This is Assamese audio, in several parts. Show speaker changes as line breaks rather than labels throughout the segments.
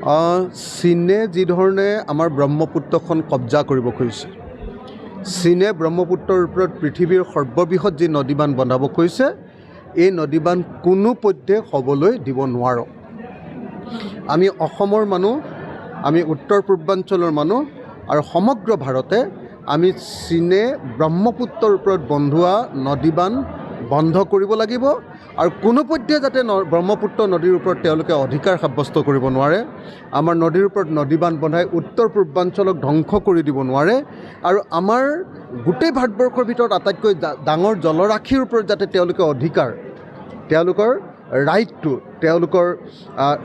চীনে যিধৰণে আমাৰ ব্ৰহ্মপুত্ৰখন কব্জা কৰিব খুজিছে, চীনে ব্ৰহ্মপুত্ৰৰ ওপৰত পৃথিৱীৰ সৰ্ববৃহৎ যি নদীবান্ধ বনাব খুজিছে, এই নদীবান্ধ কোনোপধ্যে হ'বলৈ দিব নোৱাৰোঁ। আমি অসমৰ মানুহ, আমি উত্তৰ পূৰ্বাঞ্চলৰ মানুহ আৰু সমগ্ৰ ভাৰতে আমি চীনে ব্ৰহ্মপুত্ৰৰ ওপৰত বন্ধোৱা নদীবান্ধ বন্ধ কৰিব লাগিব আৰু কোনোপধ্যে যাতে ব্ৰহ্মপুত্ৰ নদীৰ ওপৰত তেওঁলোকে অধিকাৰ সাব্যস্ত কৰিব নোৱাৰে, আমাৰ নদীৰ ওপৰত নদীবান্ধ বনাই উত্তৰ পূৰ্বাঞ্চলক ধ্বংস কৰি দিব নোৱাৰে আৰু আমাৰ গোটেই ভাৰতবৰ্ষৰ ভিতৰত আটাইতকৈ ডাঙৰ জলৰাশিৰ ওপৰত যাতে তেওঁলোকে অধিকাৰ, তেওঁলোকৰ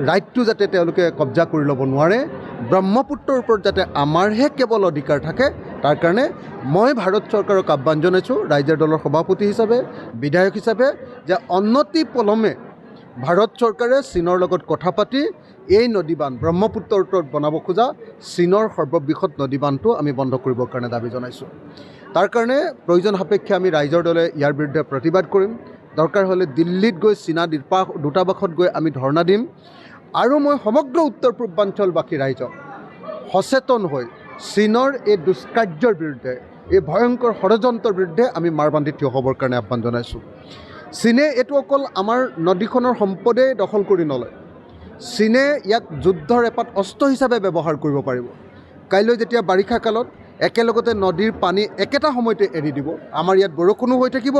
ৰাইটটো যাতে তেওঁলোকে কব্জা কৰি ল'ব নোৱাৰে, ব্ৰহ্মপুত্ৰৰ ওপৰত যাতে আমাৰহে কেৱল অধিকাৰ থাকে, তাৰ কাৰণে মই ভাৰত চৰকাৰক আহ্বান জনাইছোঁ ৰাইজৰ দলৰ সভাপতি হিচাপে, বিধায়ক হিচাপে, যে অনতি পলমে ভাৰত চৰকাৰে চীনৰ লগত কথা পাতি এই নদীবান্ধ ব্ৰহ্মপুত্ৰৰ ওপৰত বনাব খোজা চীনৰ সৰ্ববৃহৎ নদীবান্ধটো আমি বন্ধ কৰিবৰ কাৰণে দাবী জনাইছোঁ। তাৰ কাৰণে প্ৰয়োজন সাপেক্ষে আমি ৰাইজৰ দলে ইয়াৰ বিৰুদ্ধে প্ৰতিবাদ কৰিম। দৰকাৰ হ'লে দিল্লীত গৈ চীনা দূতাবাসত গৈ আমি ধৰ্ণা দিম আৰু মই সমগ্ৰ উত্তৰ পূৰ্বাঞ্চলবাসী ৰাইজক সচেতন হৈ চীনৰ এই দুষ্কাৰ্যৰ বিৰুদ্ধে, এই ভয়ংকৰ ষড়যন্ত্ৰৰ বিৰুদ্ধে আমি মাৰবান্ধি থিয় হ'বৰ কাৰণে আহ্বান জনাইছোঁ। চীনে এইটো অকল আমাৰ নদীখনৰ সম্পদেই দখল কৰি নলয়, চীনে ইয়াক যুদ্ধৰ এপাত অস্ত্ৰ হিচাপে ব্যৱহাৰ কৰিব পাৰিব। কাইলৈ যেতিয়া বাৰিষা কালত একেলগতে নদীৰ পানী একেটা সময়তে এৰি দিব, আমাৰ ইয়াত বৰষুণো হৈ থাকিব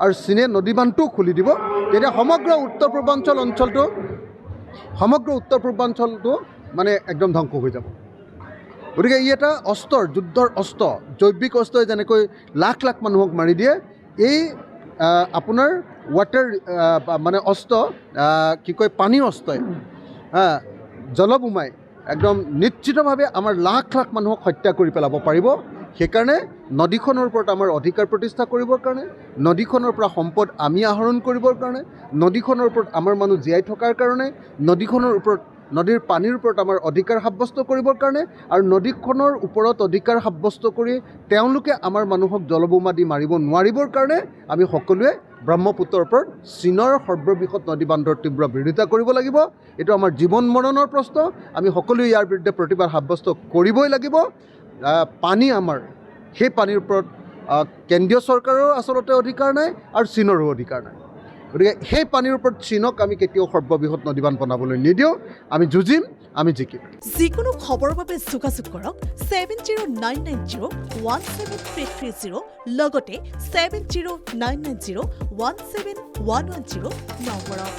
আৰু চীনে নদীবান্ধটোও খুলি দিব, তেতিয়া সমগ্ৰ উত্তৰ পূৰ্বাঞ্চলটো মানে একদম ধ্বংস হৈ যাব। গতিকে ই এটা অস্ত্ৰ, যুদ্ধৰ অস্ত্ৰ, জৈৱিক অস্ত্ৰই যেনেকৈ লাখ লাখ মানুহক মাৰি দিয়ে, এই আপোনাৰ ৱাটাৰ মানে অস্ত্ৰ, পানীৰ অস্ত্ৰই জলবোমাই একদম নিশ্চিতভাৱে আমাৰ লাখ লাখ মানুহক হত্যা কৰি পেলাব পাৰিব। সেইকাৰণে নদীখনৰ ওপৰত আমাৰ অধিকাৰ প্ৰতিষ্ঠা কৰিবৰ কাৰণে, নদীখনৰ পৰা সম্পদ আমি আহৰণ কৰিবৰ কাৰণে, নদীখনৰ ওপৰত আমাৰ মানুহ জীয়াই থকাৰ কাৰণে, নদীৰ পানীৰ ওপৰত আমাৰ অধিকাৰ সাব্যস্ত কৰিবৰ কাৰণে আৰু নদীখনৰ ওপৰত অধিকাৰ সাব্যস্ত কৰি তেওঁলোকে আমাৰ মানুহক জলবোমা দি মাৰিব নোৱাৰিবৰ কাৰণে আমি সকলোৱে ব্ৰহ্মপুত্ৰৰ ওপৰত চীনৰ সৰ্ববৃহৎ নদীবান্ধৰ তীব্ৰ বিৰোধিতা কৰিব লাগিব। এইটো আমাৰ জীৱন মৰণৰ প্ৰশ্ন, আমি সকলোৱে ইয়াৰ বিৰুদ্ধে প্ৰতিবাদ সাব্যস্ত কৰিবই লাগিব। পানী আমাৰ, সেই পানীৰ ওপৰত কেন্দ্ৰীয় চৰকাৰৰ আচলতে অধিকাৰ নাই আৰু চীনৰো অধিকাৰ নাই। গতিকে সেই পানীৰ ওপৰত চীনক আমি কেতিয়াও সৰ্ববৃহৎ নদীবান্ধ বনাবলৈ নিদিওঁ। আমি যুঁজিম, আমি জিকিম।
যিকোনো খবৰৰ বাবে যোগাযোগ কৰক 7099017330 লগতে 7099017110 নম্বৰত।